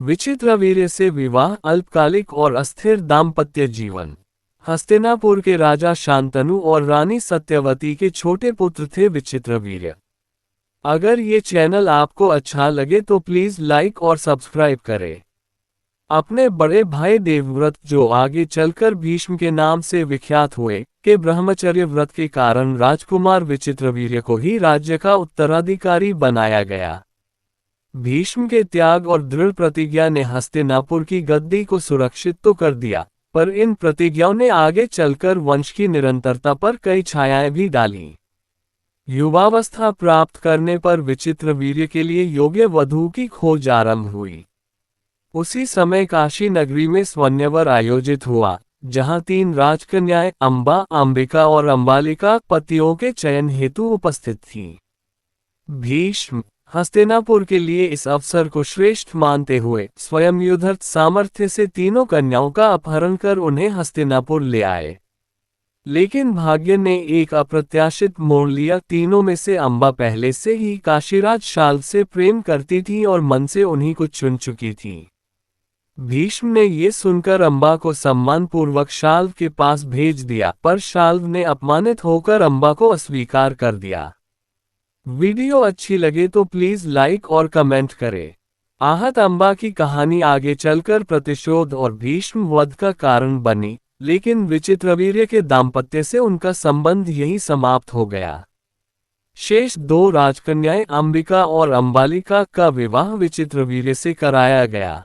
विचित्रवीर्य से विवाह, अल्पकालिक और अस्थिर दाम्पत्य जीवन। हस्तिनापुर के राजा शांतनु और रानी सत्यवती के छोटे पुत्र थे विचित्रवीर्य। अगर ये चैनल आपको अच्छा लगे तो प्लीज लाइक और सब्सक्राइब करें। अपने बड़े भाई देवव्रत, जो आगे चलकर भीष्म के नाम से विख्यात हुए, के ब्रह्मचर्य व्रत के कारण राजकुमार विचित्रवीर्य को ही राज्य का उत्तराधिकारी बनाया गया। भीष्म के त्याग और दृढ़ प्रतिज्ञा ने हस्तिनापुर की गद्दी को सुरक्षित तो कर दिया, पर इन प्रतिज्ञाओं ने आगे चलकर वंश की निरंतरता पर कई छायाएं भी डाली। युवावस्था प्राप्त करने पर विचित्रवीर्य के लिए योग्य वधू की खोज आरंभ हुई। उसी समय काशी नगरी में स्वयंवर आयोजित हुआ, जहां 3 राजकन्याएं अंबा, अंबिका और अंबालिका पतियों के चयन हेतु उपस्थित थीं। भीष्म हस्तिनापुर के लिए इस अवसर को श्रेष्ठ मानते हुए स्वयं युद्धर्थ सामर्थ्य से तीनों कन्याओं का अपहरण कर उन्हें हस्तिनापुर ले आए। लेकिन भाग्य ने एक अप्रत्याशित मोड़ लिया। तीनों में से अंबा पहले से ही काशीराज शाल्व से प्रेम करती थी और मन से उन्हीं को चुन चुकी थी। भीष्म ने ये सुनकर अंबा को सम्मानपूर्वक शाल्व के पास भेज दिया, पर शाल्व ने अपमानित होकर अंबा को अस्वीकार कर दिया। वीडियो अच्छी लगे तो प्लीज लाइक और कमेंट करें। आहत अंबा की कहानी आगे चलकर प्रतिशोध और भीष्म वध का कारण बनी, लेकिन विचित्रवीर्य के दाम्पत्य से उनका संबंध यहीं समाप्त हो गया। शेष 2 राजकन्याएं अंबिका और अंबालिका का विवाह विचित्रवीर्य से कराया गया।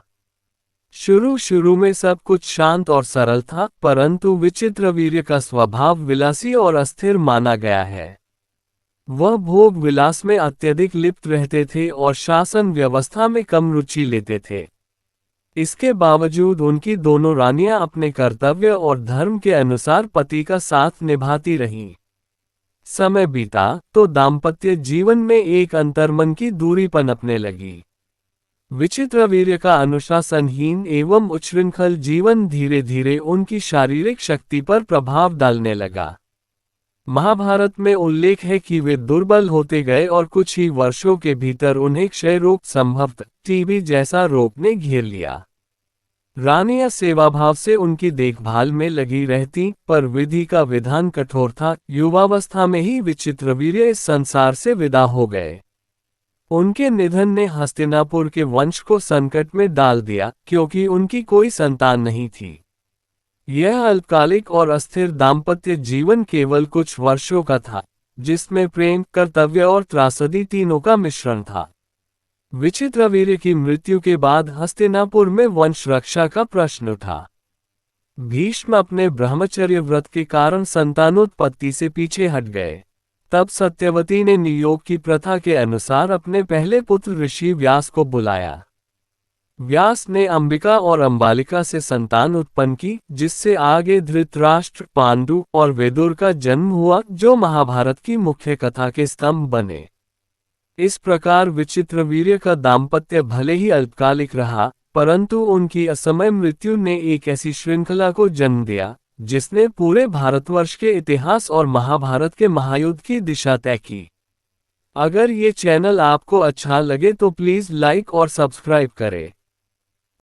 शुरू में सब कुछ शांत और सरल था, परंतु विचित्रवीर्य का स्वभाव विलासी और अस्थिर माना गया है। वह भोग विलास में अत्यधिक लिप्त रहते थे और शासन व्यवस्था में कम रुचि लेते थे। इसके बावजूद उनकी दोनों रानियां अपने कर्तव्य और धर्म के अनुसार पति का साथ निभाती रहीं। समय बीता तो दाम्पत्य जीवन में एक अंतर्मन की दूरी पनपने लगी। विचित्रवीर्य का अनुशासनहीन एवं उच्छृंखल जीवन धीरे धीरे उनकी शारीरिक शक्ति पर प्रभाव डालने लगा। महाभारत में उल्लेख है कि वे दुर्बल होते गए और कुछ ही वर्षों के भीतर उन्हें क्षय रोग, संभवतः टीबी जैसा रोग ने घेर लिया। रानियां सेवाभाव से उनकी देखभाल में लगी रहती, पर विधि का विधान कठोर था। युवावस्था में ही विचित्रवीर्य इस संसार से विदा हो गए। उनके निधन ने हस्तिनापुर के वंश को संकट में डाल दिया, क्योंकि उनकी कोई संतान नहीं थी। यह अल्पकालिक और अस्थिर दाम्पत्य जीवन केवल कुछ वर्षों का था, जिसमें प्रेम, कर्तव्य और त्रासदी तीनों का मिश्रण था। विचित्रवीर्य की मृत्यु के बाद हस्तिनापुर में वंश रक्षा का प्रश्न उठा। भीष्म अपने ब्रह्मचर्य व्रत के कारण संतानोत्पत्ति से पीछे हट गए। तब सत्यवती ने नियोग की प्रथा के अनुसार अपने पहले पुत्र ऋषि व्यास को बुलाया। व्यास ने अंबिका और अंबालिका से संतान उत्पन्न की, जिससे आगे धृतराष्ट्र, पांडु और विदुर का जन्म हुआ, जो महाभारत की मुख्य कथा के स्तंभ बने। इस प्रकार विचित्रवीर्य का दाम्पत्य भले ही अल्पकालिक रहा, परंतु उनकी असमय मृत्यु ने एक ऐसी श्रृंखला को जन्म दिया, जिसने पूरे भारतवर्ष के इतिहास और महाभारत के महायुद्ध की दिशा तय की। अगर ये चैनल आपको अच्छा लगे तो प्लीज लाइक और सब्सक्राइब करें।